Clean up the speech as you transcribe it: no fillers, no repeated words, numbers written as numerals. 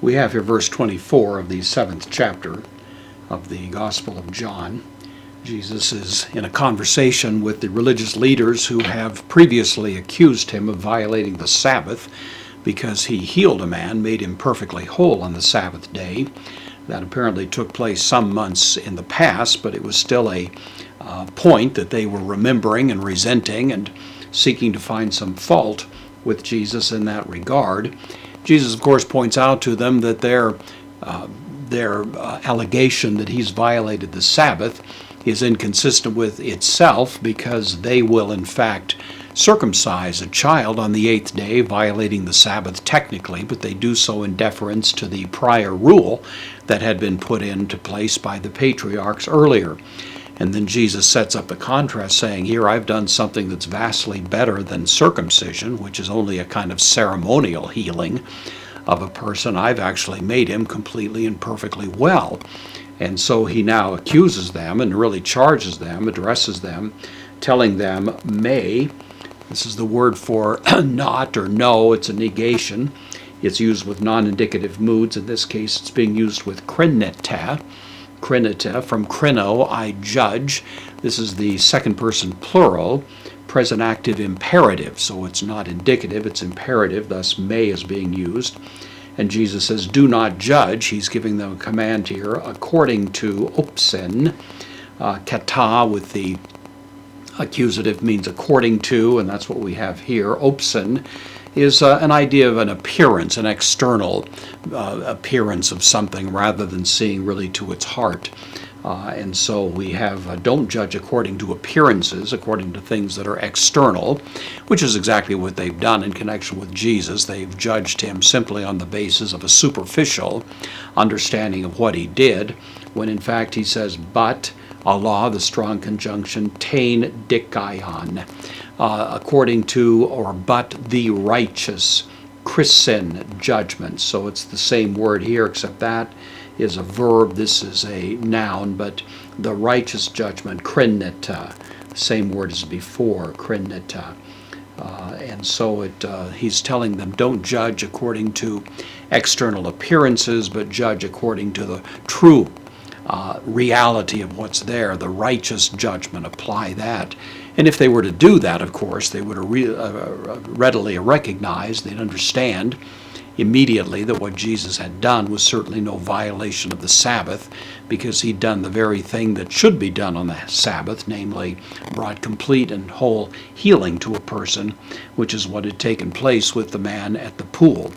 We have here verse 24 of the 7th chapter of the Gospel of John. Jesus is in a conversation with the religious leaders who have previously accused him of violating the Sabbath because he healed a man, made him perfectly whole on the Sabbath day. That apparently took place some months in the past, but it was still a point that they were remembering and resenting and seeking to find some fault with Jesus in that regard. Jesus, of course, points out to them that their allegation that he's violated the Sabbath is inconsistent with itself, because they will in fact circumcise a child on the 8th day, violating the Sabbath technically, but they do so in deference to the prior rule that had been put into place by the patriarchs earlier. And then Jesus sets up the contrast, saying, here I've done something that's vastly better than circumcision, which is only a kind of ceremonial healing of a person. I've actually made him completely and perfectly well. And so he now accuses them and really charges them, addresses them, telling them, may. This is the word for not or no. It's a negation. It's used with non-indicative moods. In this case, it's being used with krineta. Krineta, from krino, I judge. This is the second person plural, present active imperative. So it's not indicative, it's imperative. Thus, may is being used. And Jesus says, do not judge. He's giving them a command here according to opsin. Kata with the accusative means according to, and that's what we have here. Opsin is an idea of an appearance, an external appearance of something, rather than seeing really to its heart. And so we have don't judge according to appearances, according to things that are external, which is exactly what they've done in connection with Jesus. They've judged him simply on the basis of a superficial understanding of what he did, when in fact he says, but Allah, the strong conjunction, tain dikaion, according to, or but the righteous, chrisin judgment. So it's the same word here, except that is a verb, this is a noun, but the righteous judgment, krineta, same word as before, krineta. And so he's telling them, don't judge according to external appearances, but judge according to the true reality of what's there, the righteous judgment. Apply that. And if they were to do that, of course, they would readily recognize, they'd understand immediately that what Jesus had done was certainly no violation of the Sabbath, because he'd done the very thing that should be done on the Sabbath, namely brought complete and whole healing to a person, which is what had taken place with the man at the pool.